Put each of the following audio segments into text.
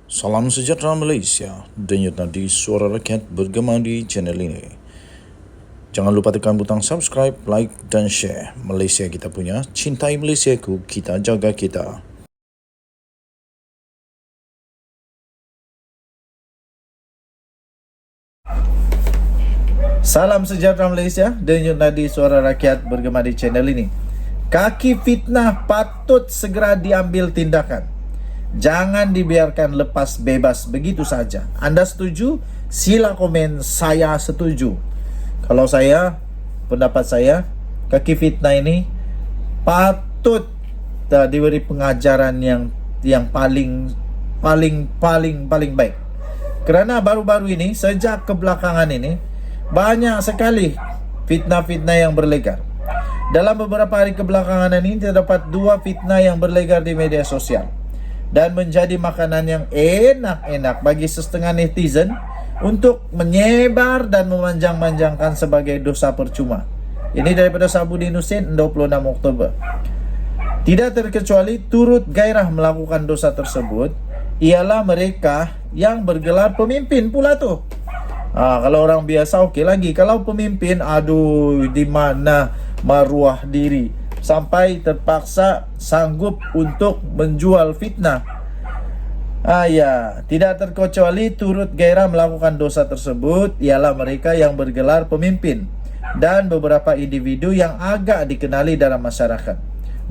Salam sejahtera Malaysia, denyut nadi suara rakyat bergema di channel ini. Jangan lupa tekan butang subscribe, like dan share. Malaysia kita punya, cintai Malaysiaku, kita jaga kita. Salam sejahtera Malaysia, denyut nadi suara rakyat bergema di channel ini. Kaki fitnah patut segera diambil tindakan. Jangan dibiarkan lepas bebas begitu saja. Anda setuju? Sila komen saya setuju. Kalau saya, pendapat saya, kaki fitnah ini patut diberi pengajaran yang paling baik. Kerana baru-baru ini, sejak kebelakangan ini, banyak sekali fitnah-fitnah yang berlegar. Dalam beberapa hari kebelakangan ini terdapat 2 fitnah yang berlegar di media sosial dan menjadi makanan yang enak-enak bagi setengah netizen untuk menyebar dan memanjang-manjangkan sebagai dosa percuma. Ini daripada Sabudin Husin 26 Oktober. Tidak terkecuali turut gairah melakukan dosa tersebut ialah mereka yang bergelar pemimpin pula tu. Kalau orang biasa okey lagi. Kalau pemimpin, aduh, di mana maruah diri sampai terpaksa sanggup untuk menjual fitnah. Tidak terkecuali turut gairah melakukan dosa tersebut ialah mereka yang bergelar pemimpin dan beberapa individu yang agak dikenali dalam masyarakat.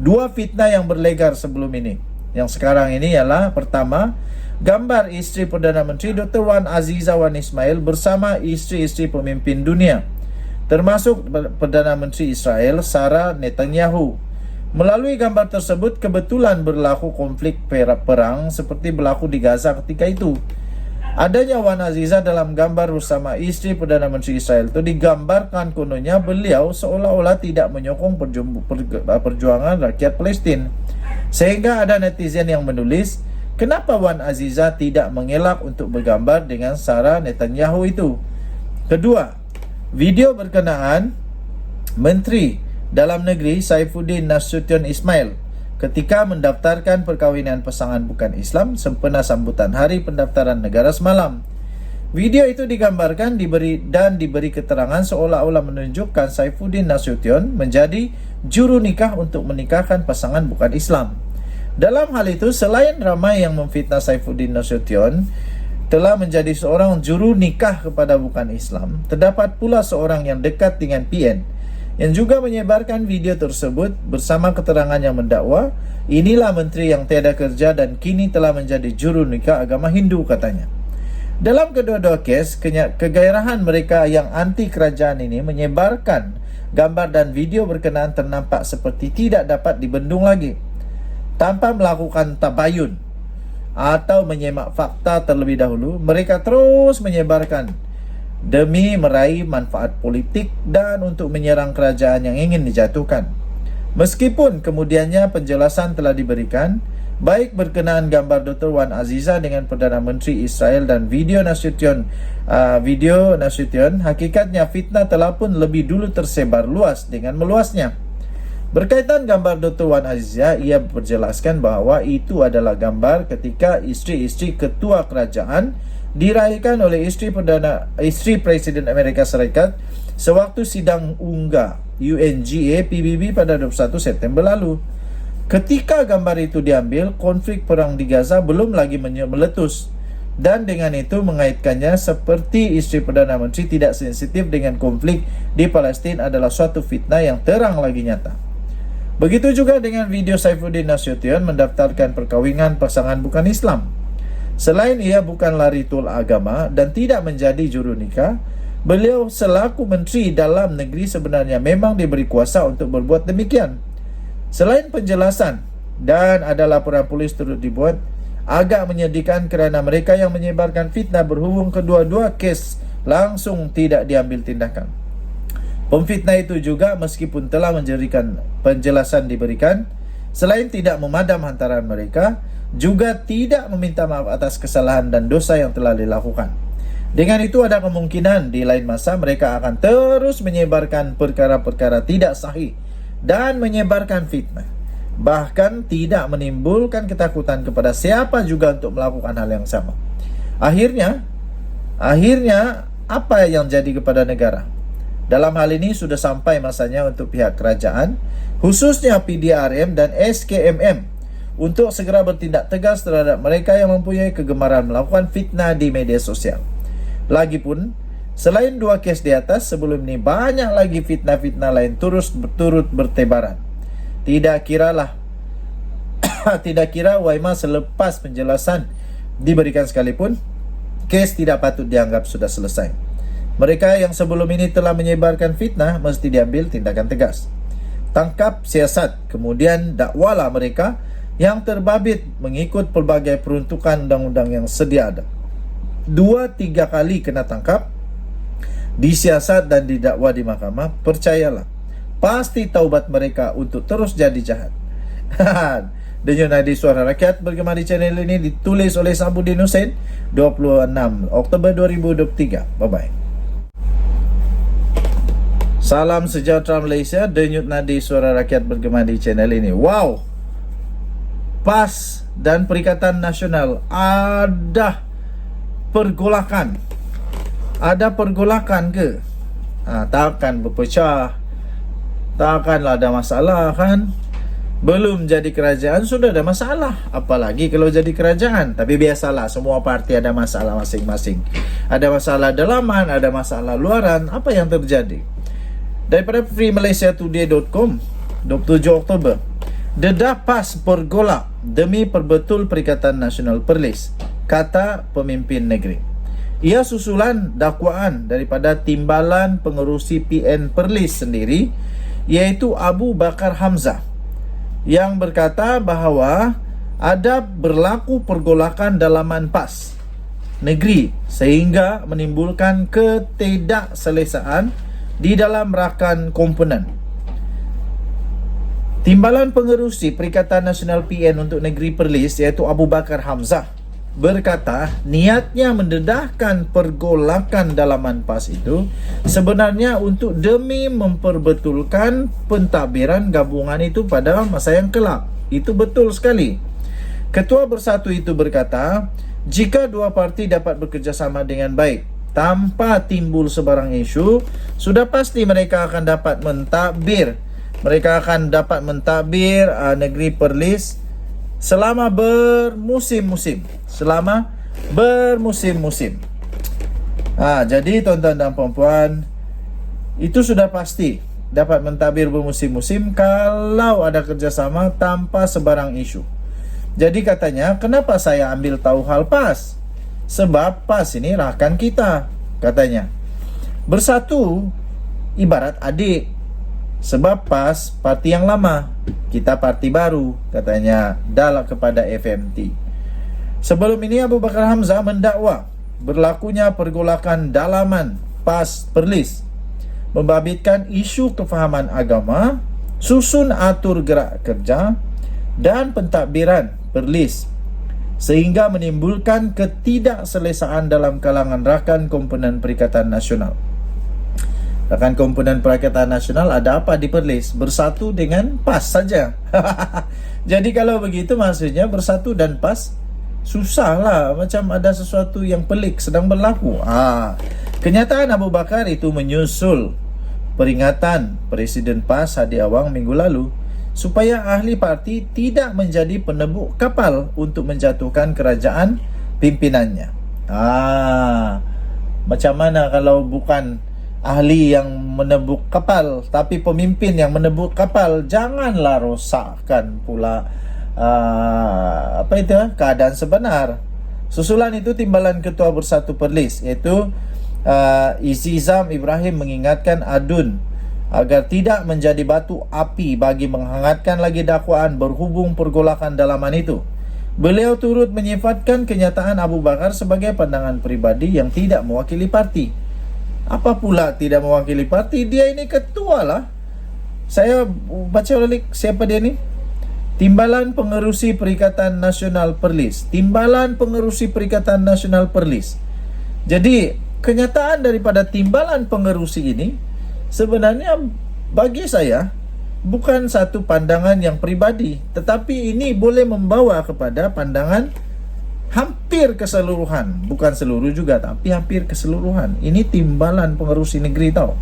2 fitnah yang berlegar sebelum ini, yang sekarang ini ialah pertama, gambar isteri Perdana Menteri Dr. Wan Azizah Wan Ismail bersama isteri-isteri pemimpin dunia, termasuk Perdana Menteri Israel Sarah Netanyahu. Melalui gambar tersebut kebetulan berlaku konflik perang seperti berlaku di Gaza ketika itu. Adanya Wan Azizah dalam gambar bersama isteri Perdana Menteri Israel itu digambarkan kononnya beliau seolah-olah tidak menyokong perjuangan rakyat Palestin. Sehingga ada netizen yang menulis, kenapa Wan Azizah tidak mengelak untuk bergambar dengan Sarah Netanyahu itu? Kedua, video berkenaan Menteri Dalam Negeri Saifuddin Nasution Ismail ketika mendaftarkan perkahwinan pasangan bukan Islam sempena sambutan Hari Pendaftaran Negara semalam. Video itu digambarkan diberi keterangan seolah-olah menunjukkan Saifuddin Nasution menjadi juru nikah untuk menikahkan pasangan bukan Islam. Dalam hal itu, selain ramai yang memfitnah Saifuddin Nasution telah menjadi seorang juru nikah kepada bukan Islam, terdapat pula seorang yang dekat dengan PN yang juga menyebarkan video tersebut bersama keterangan yang mendakwa inilah menteri yang tiada kerja dan kini telah menjadi juru nikah agama Hindu, katanya. Dalam kedua-dua kes, kegairahan mereka yang anti kerajaan ini menyebarkan gambar dan video berkenaan ternampak seperti tidak dapat dibendung lagi. Tanpa melakukan tabayun atau menyemak fakta terlebih dahulu, mereka terus menyebarkan demi meraih manfaat politik dan untuk menyerang kerajaan yang ingin dijatuhkan. Meskipun kemudiannya penjelasan telah diberikan, baik berkenaan gambar Dr. Wan Azizah dengan Perdana Menteri Israel dan video Nasution, hakikatnya fitnah telah pun lebih dulu tersebar luas dengan meluasnya. Berkaitan gambar Dr. Wan Azizah, ia berjelaskan bahawa itu adalah gambar ketika isteri-isteri ketua kerajaan diraihkan oleh isteri Presiden Amerika Serikat sewaktu sidang UNGA PBB pada 21 September lalu. Ketika gambar itu diambil, konflik perang di Gaza belum lagi meletus, dan dengan itu mengaitkannya seperti isteri Perdana Menteri tidak sensitif dengan konflik di Palestin adalah suatu fitnah yang terang lagi nyata. Begitu juga dengan video Saifuddin Nasution mendaftarkan perkahwinan pasangan bukan Islam. Selain ia bukanlah ritual agama dan tidak menjadi juru nikah, beliau selaku Menteri Dalam Negeri sebenarnya memang diberi kuasa untuk berbuat demikian. Selain penjelasan dan ada laporan polis turut dibuat, agak menyedihkan kerana mereka yang menyebarkan fitnah berhubung kedua-dua kes langsung tidak diambil tindakan. Pemfitnah itu juga meskipun telah menjadikan penjelasan diberikan, selain tidak memadam hantaran mereka, juga tidak meminta maaf atas kesalahan dan dosa yang telah dilakukan. Dengan itu ada kemungkinan di lain masa mereka akan terus menyebarkan perkara-perkara tidak sahih dan menyebarkan fitnah. bahkan tidak menimbulkan ketakutan kepada siapa juga untuk melakukan hal yang sama. Akhirnya apa yang jadi kepada negara? Dalam hal ini sudah sampai masanya untuk pihak kerajaan, khususnya PDRM dan SKMM, untuk segera bertindak tegas terhadap mereka yang mempunyai kegemaran melakukan fitnah di media sosial. Lagipun, selain 2 kes di atas, sebelum ini banyak lagi fitnah-fitnah lain turut bertebaran. Tidak kira Waima selepas penjelasan diberikan sekalipun, kes tidak patut dianggap sudah selesai. Mereka yang sebelum ini telah menyebarkan fitnah mesti diambil tindakan tegas. Tangkap, siasat, kemudian dakwalah mereka yang terbabit mengikut pelbagai peruntukan undang-undang yang sedia ada. 2-3 kali kena tangkap, disiasat dan didakwa di mahkamah, percayalah, pasti taubat mereka untuk terus jadi jahat. Denyut Nadi Suara Rakyat bergema di channel ini ditulis oleh Sabudin Hussein, 26 Oktober 2023. Bye-bye. Salam sejahtera Malaysia. Denyut Nadi Suara Rakyat bergema di channel ini. Wow, PAS dan Perikatan Nasional ada pergolakan. Ada pergolakan ke? Takkan berpecah, takkanlah ada masalah kan? Belum jadi kerajaan sudah ada masalah, apalagi kalau jadi kerajaan. Tapi biasalah, semua parti ada masalah masing-masing. Ada masalah dalaman, ada masalah luaran. Apa yang terjadi? Daripada freemalaysiatoday.com, 27 Oktober, dedah PAS bergolak demi perbetul Perikatan Nasional Perlis, kata pemimpin negeri. Ia susulan dakwaan daripada Timbalan Pengerusi PN Perlis sendiri, iaitu Abu Bakar Hamzah, yang berkata bahawa ada berlaku pergolakan dalaman PAS negeri sehingga menimbulkan ketidakselesaan di dalam rakan komponen. Timbalan Pengerusi Perikatan Nasional PN untuk Negeri Perlis, iaitu Abu Bakar Hamzah, berkata niatnya mendedahkan pergolakan dalaman PAS itu sebenarnya untuk demi memperbetulkan pentadbiran gabungan itu pada masa yang kelak. Itu betul sekali. Ketua Bersatu itu berkata, jika dua parti dapat bekerjasama dengan baik tanpa timbul sebarang isu, sudah pasti mereka akan dapat mentadbir. Mereka akan dapat mentadbir negeri Perlis selama bermusim-musim. Jadi tuan-tuan dan puan-puan, itu sudah pasti dapat mentadbir bermusim-musim kalau ada kerjasama tanpa sebarang isu. Jadi katanya, kenapa saya ambil tahu hal PAS? Sebab PAS ini rakan kita, katanya. Bersatu ibarat adik. Sebab PAS parti yang lama, kita parti baru, katanya dalam kepada FMT. Sebelum ini Abu Bakar Hamzah mendakwa berlakunya pergolakan dalaman PAS Perlis, membabitkan isu kefahaman agama, susun atur gerak kerja dan pentadbiran Perlis, sehingga menimbulkan ketidakselesaan dalam kalangan rakan komponen Perikatan Nasional. Rakan komponen Perikatan Nasional ada apa di Perlis? Bersatu dengan PAS saja. Jadi kalau begitu maksudnya bersatu dan PAS susahlah, macam ada sesuatu yang pelik sedang berlaku. Kenyataan Abu Bakar itu menyusul peringatan Presiden PAS Hadi Awang minggu lalu supaya ahli parti tidak menjadi penebuk kapal untuk menjatuhkan kerajaan pimpinannya. Macam mana kalau bukan ahli yang menebuk kapal, tapi pemimpin yang menebuk kapal? Janganlah rosakkan pula keadaan sebenar. Susulan itu Timbalan Ketua Bersatu Perlis, iaitu Izizam Ibrahim, mengingatkan Adun agar tidak menjadi batu api bagi menghangatkan lagi dakwaan berhubung pergolakan dalaman itu. Beliau turut menyifatkan kenyataan Abu Bakar sebagai pandangan pribadi yang tidak mewakili parti. Apa pula tidak mewakili parti? Dia ini ketua lah. Saya baca balik siapa dia ni. Timbalan Pengerusi Perikatan Nasional Perlis. Timbalan Pengerusi Perikatan Nasional Perlis. Jadi kenyataan daripada Timbalan Pengerusi ini sebenarnya bagi saya bukan satu pandangan yang pribadi, tetapi ini boleh membawa kepada pandangan hampir keseluruhan, bukan seluruh juga, tapi hampir keseluruhan. Ini timbalan pengerusi negeri tau.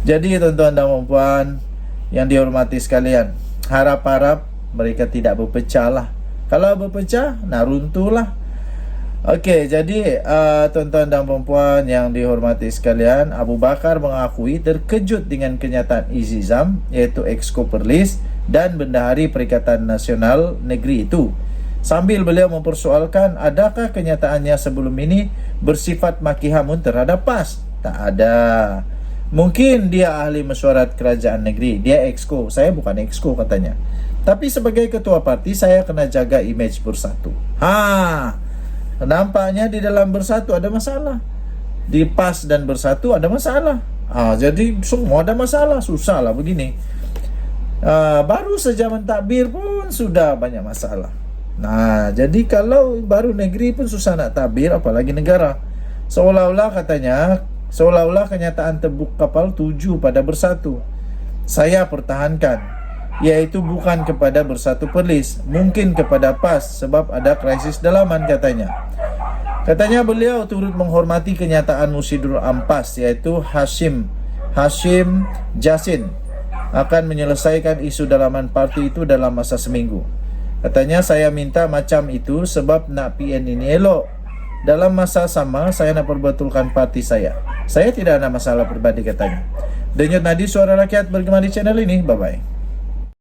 Jadi tuan-tuan dan puan yang dihormati sekalian, harap-harap mereka tidak berpecah lah. Kalau berpecah, nah runtuhlah. Okey, jadi tuan-tuan dan puan yang dihormati sekalian, Abu Bakar mengakui terkejut dengan kenyataan Izizam, iaitu Exco Perlis dan Bendahari Perikatan Nasional Negeri itu. Sambil beliau mempersoalkan adakah kenyataannya sebelum ini bersifat maki hamun terhadap PAS. Tak ada. Mungkin dia ahli mesyuarat kerajaan negeri, dia Exco, saya bukan Exco katanya. Tapi sebagai ketua parti saya kena jaga image Bersatu. Nampaknya di dalam Bersatu ada masalah. Di PAS dan Bersatu ada masalah. Jadi semua ada masalah, susah lah begini. Baru saja mentadbir pun sudah banyak masalah. Nah, jadi kalau baru negeri pun susah nak tabir, apalagi negara. Seolah-olah katanya, seolah-olah kenyataan tebuk kapal tuju pada Bersatu. Saya pertahankan, yaitu bukan kepada Bersatu Perlis, mungkin kepada PAS sebab ada krisis dalaman katanya. Katanya beliau turut menghormati kenyataan Musidul Ampas, yaitu Hashim Jasin akan menyelesaikan isu dalaman parti itu dalam masa seminggu. Katanya saya minta macam itu sebab nak PN ini elok. Dalam masa sama saya nak perbetulkan parti saya. Saya tidak ada masalah pribadi katanya. Denyut nadi suara rakyat bergema di channel ini. Bye-bye.